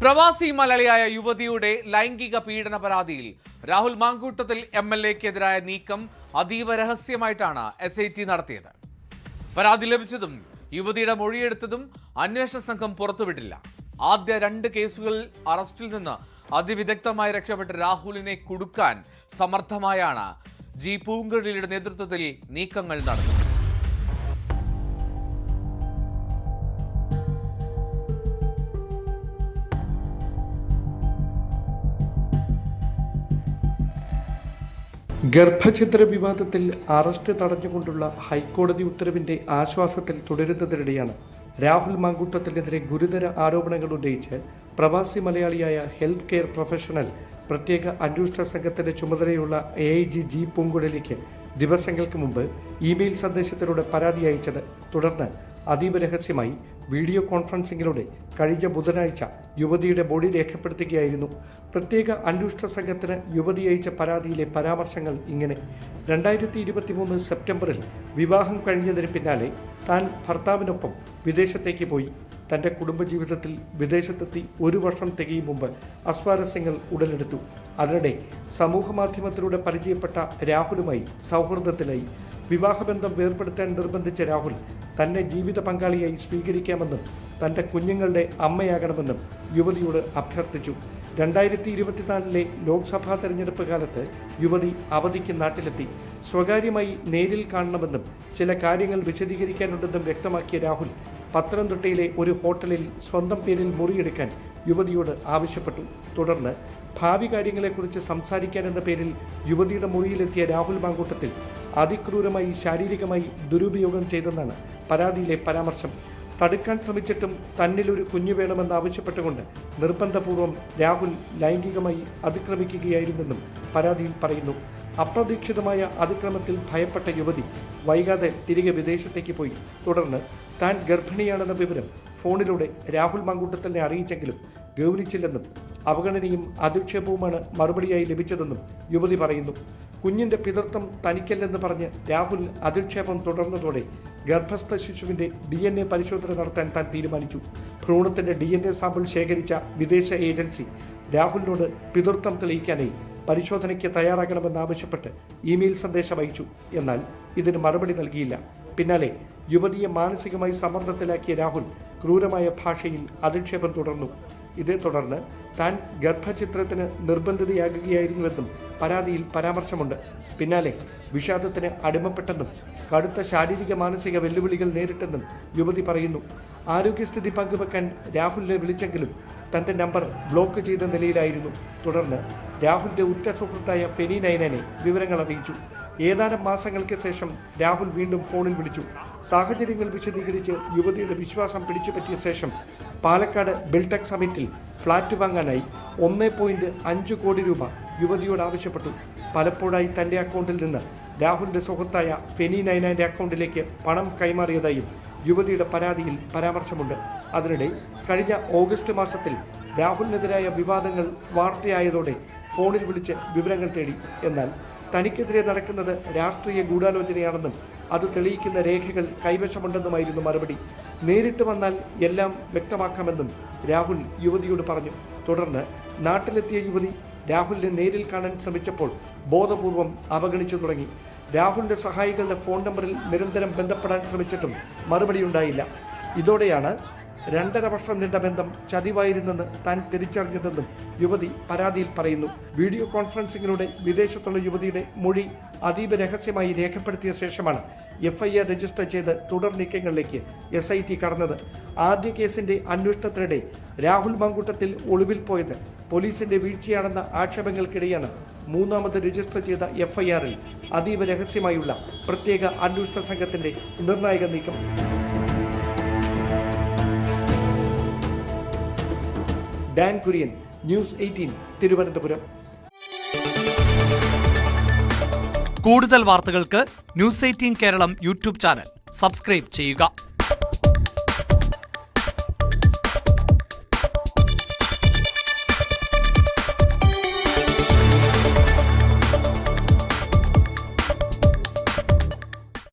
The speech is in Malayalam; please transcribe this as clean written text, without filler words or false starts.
പ്രവാസി മലയാളിയായ യുവതിയുടെ ലൈംഗിക പീഡന പരാതിയിൽ രാഹുൽ മാങ്കൂട്ടത്തിൽ MLA-ക്കെതിരായ നീക്കം അതീവ രഹസ്യമായിട്ടാണ് SIT നടത്തിയത്. പരാതി ലഭിച്ചതും യുവതിയുടെ മൊഴിയെടുത്തതും അന്വേഷണ സംഘം പുറത്തുവിട്ടില്ല. ആദ്യ 2 കേസുകളിൽ അറസ്റ്റിൽ നിന്ന് അതിവിദഗ്ധമായി രക്ഷപ്പെട്ട രാഹുലിനെ കുടുക്കാൻ സമർത്ഥമായാണ് ജി പൂങ്കഴിയുടെ നേതൃത്വത്തിൽ നീക്കങ്ങൾ നടന്നത്. ഗർഭഛിദ്ര വിവാദത്തിൽ അറസ്റ്റ് തടഞ്ഞുകൊണ്ടുള്ള ഹൈക്കോടതി ഉത്തരവിന്റെ ആശ്വാസത്തിൽ തുടരുന്നതിനിടെയാണ് രാഹുൽ മാങ്കൂട്ടത്തിനെതിരെ ഗുരുതര ആരോപണങ്ങൾ ഉന്നയിച്ച് പ്രവാസി മലയാളിയായ ഹെൽത്ത് കെയർ പ്രൊഫഷണൽ പ്രത്യേക അന്വേഷണ സംഘത്തിന്റെ ചുമതലയുള്ള AIG ജി പൂങ്കുഴലിക്ക് ദിവസങ്ങൾക്ക് മുമ്പ് ഇമെയിൽ സന്ദേശത്തിലൂടെ പരാതി അയച്ചത്. തുടർന്ന് അതീവ രഹസ്യമായി വീഡിയോ കോൺഫറൻസിങ്ങിലൂടെ കഴിഞ്ഞ ബുധനാഴ്ച യുവതിയുടെ മൊഴി രേഖപ്പെടുത്തുകയായിരുന്നു. പ്രത്യേക അന്വേഷണ സംഘത്തിന് യുവതി അയച്ച പരാതിയിലെ പരാമർശങ്ങൾ ഇങ്ങനെ: 2023 സെപ്റ്റംബറിൽ വിവാഹം കഴിഞ്ഞതിന് പിന്നാലെ താൻ ഭർത്താവിനൊപ്പം വിദേശത്തേക്ക് പോയി. തൻ്റെ കുടുംബജീവിതത്തിൽ വിദേശത്തെത്തി 1 വർഷം തികയും മുമ്പ് അസ്വാരസ്യങ്ങൾ ഉടലെടുത്തു. അതിനിടെ സമൂഹമാധ്യമത്തിലൂടെ പരിചയപ്പെട്ട രാഹുലുമായി സൗഹൃദത്തിലായി. വിവാഹബന്ധം വേർപെടുത്താൻ നിർബന്ധിച്ച രാഹുൽ തന്നെ ജീവിത പങ്കാളിയായി സ്വീകരിക്കാമെന്നും തൻ്റെ കുഞ്ഞുങ്ങളുടെ അമ്മയാകണമെന്നും യുവതിയോട് അഭ്യർത്ഥിച്ചു. 2024 ലോക്സഭാ തെരഞ്ഞെടുപ്പ് കാലത്ത് യുവതി അവധിക്ക് നാട്ടിലെത്തി. സ്വകാര്യമായി നേരിൽ കാണണമെന്നും ചില കാര്യങ്ങൾ വിശദീകരിക്കാനുണ്ടെന്നും വ്യക്തമാക്കിയ രാഹുൽ പത്തനംതിട്ടയിലെ ഒരു ഹോട്ടലിൽ സ്വന്തം പേരിൽ മുറിയെടുക്കാൻ യുവതിയോട് ആവശ്യപ്പെട്ടു. തുടർന്ന് ഭാവി കാര്യങ്ങളെക്കുറിച്ച് സംസാരിക്കാനെന്ന പേരിൽ യുവതിയുടെ മുറിയിലെത്തിയ രാഹുൽ മാങ്കൂട്ടത്തിൽ അതിക്രൂരമായി ശാരീരികമായി ദുരുപയോഗം ചെയ്തെന്നാണ് പരാതിയിലെ പരാമർശം. തടുക്കാൻ ശ്രമിച്ചിട്ടും തന്നിലൊരു കുഞ്ഞു വേണമെന്ന് ആവശ്യപ്പെട്ടുകൊണ്ട് നിർബന്ധപൂർവ്വം രാഹുൽ ലൈംഗികമായി അതിക്രമിക്കുകയായിരുന്നെന്നും പരാതിയിൽ പറയുന്നു. അപ്രതീക്ഷിതമായ അതിക്രമത്തിൽ ഭയപ്പെട്ട യുവതി വൈകാതെ തിരികെ വിദേശത്തേക്ക് പോയി. തുടർന്ന് താൻ ഗർഭിണിയാണെന്ന വിവരം ഫോണിലൂടെ രാഹുൽ മാങ്കൂട്ടത്തിനെ അറിയിച്ചെങ്കിലും ഗൗനിച്ചില്ലെന്നും അവഗണനയും അധിക്ഷേപവുമാണ് മറുപടിയായി ലഭിച്ചതെന്നും യുവതി പറയുന്നു. കുഞ്ഞിന്റെ പിതൃത്വം തനിക്കല്ലെന്ന് പറഞ്ഞ് രാഹുൽ അധിക്ഷേപം തുടർന്നതോടെ ഗർഭസ്ഥ ശിശുവിന്റെ DNA പരിശോധന നടത്താൻ താൻ തീരുമാനിച്ചു. ഭ്രൂണത്തിന്റെ DNA സാമ്പിൾ ശേഖരിച്ച വിദേശ ഏജൻസി രാഹുലിനോട് പിതൃത്വം തെളിയിക്കാനായി പരിശോധനയ്ക്ക് തയ്യാറാകണമെന്നാവശ്യപ്പെട്ട് ഇമെയിൽ സന്ദേശം അയച്ചു. എന്നാൽ ഇതിന് മറുപടി നൽകിയില്ല. പിന്നാലെ യുവതിയെ മാനസികമായി സമ്മർദ്ദത്തിലാക്കിയ രാഹുൽ ക്രൂരമായ ഭാഷയിൽ അധിക്ഷേപം തുടർന്നു. ഇതേ തുടർന്ന് താൻ ഗർഭചിത്രത്തിന് നിർബന്ധിതയാകുകയായിരുന്നുവെന്നും പരാതിയിൽ പരാമർശമുണ്ട്. പിന്നാലെ വിഷാദത്തിന് അടിമപ്പെട്ടെന്നും കടുത്ത ശാരീരിക മാനസിക വെല്ലുവിളികൾ നേരിട്ടെന്നും യുവതി പറയുന്നു. ആരോഗ്യസ്ഥിതി പങ്കുവെക്കാൻ രാഹുലിനെ വിളിച്ചെങ്കിലും തൻ്റെ നമ്പർ ബ്ലോക്ക് ചെയ്ത നിലയിലായിരുന്നു. തുടർന്ന് രാഹുലിൻ്റെ ഉറ്റ സുഹൃത്തായ ഫെനി നൈനനെ വിവരങ്ങൾ അറിയിച്ചു. ഏതാനും മാസങ്ങൾക്ക് ശേഷം രാഹുൽ വീണ്ടും ഫോണിൽ വിളിച്ചു. സാഹചര്യങ്ങൾ വിശദീകരിച്ച് യുവതിയുടെ വിശ്വാസം പിടിച്ചുപറ്റിയ ശേഷം പാലക്കാട് ബിൽടെക് സമിറ്റിൽ ഫ്ളാറ്റ് വാങ്ങാനായി 1.5 കോടി രൂപ യുവതിയോട് ആവശ്യപ്പെട്ടു. പലപ്പോഴായി തൻ്റെ അക്കൗണ്ടിൽ നിന്ന് രാഹുലിൻ്റെ സുഹൃത്തായ ഫെനി നൈനാൻ്റെ അക്കൗണ്ടിലേക്ക് പണം കൈമാറിയതായും യുവതിയുടെ പരാതിയിൽ പരാമർശമുണ്ട്. അതിനിടെ കഴിഞ്ഞ ഓഗസ്റ്റ് മാസത്തിൽ രാഹുലിനെതിരായ വിവാദങ്ങൾ വാർത്തയായതോടെ ഫോണിൽ വിളിച്ച് വിവരങ്ങൾ തേടി. എന്നാൽ തനിക്കെതിരെ നടക്കുന്നത് രാഷ്ട്രീയ ഗൂഢാലോചനയാണെന്നും അത് തെളിയിക്കുന്ന രേഖകൾ കൈവശമുണ്ടെന്നുമായിരുന്നു മറുപടി. നേരിട്ട് വന്നാൽ എല്ലാം വ്യക്തമാക്കാമെന്നും രാഹുൽ യുവതിയോട് പറഞ്ഞു. തുടർന്ന് നാട്ടിലെത്തിയ യുവതി രാഹുലിനെ നേരിൽ കാണാൻ ശ്രമിച്ചപ്പോൾ ബോധപൂർവം അവഗണിച്ചു തുടങ്ങി. രാഹുലിൻ്റെ സഹായികളുടെ ഫോൺ നമ്പറിൽ നിരന്തരം ബന്ധപ്പെടാൻ ശ്രമിച്ചിട്ടും മറുപടിയുണ്ടായില്ല. ഇതോടെയാണ് 2.5 വർഷം നീണ്ട ബന്ധം ചതിവായിരുന്നെന്ന് താൻ തിരിച്ചറിഞ്ഞതെന്നും യുവതി പരാതിയിൽ പറയുന്നു. വീഡിയോ കോൺഫറൻസിങ്ങിലൂടെ വിദേശത്തുള്ള യുവതിയുടെ മൊഴി അതീവ രഹസ്യമായി രേഖപ്പെടുത്തിയ ശേഷമാണ് FIR രജിസ്റ്റർ ചെയ്ത് തുടർ നീക്കങ്ങളിലേക്ക് SIT കടന്നത്. ആദ്യ കേസിന്റെ അന്വേഷണത്തിനിടെ രാഹുൽ മാങ്കൂട്ടത്തിൽ ഒളിവിൽ പോയത് പോലീസിന്റെ വീഴ്ചയാണെന്ന ആക്ഷേപങ്ങൾക്കിടെയാണ് 3ാമത് രജിസ്റ്റർ ചെയ്ത FIR-ൽ അതീവ രഹസ്യമായുള്ള പ്രത്യേക അന്വേഷണ സംഘത്തിന്റെ നിർണായക നീക്കം. Dan Kurian, news 18, Thiruvananthapuram. കൂടുതൽ വാർത്തകൾക്ക് news 18 Keralam YouTube channel subscribe ചെയ്യുക.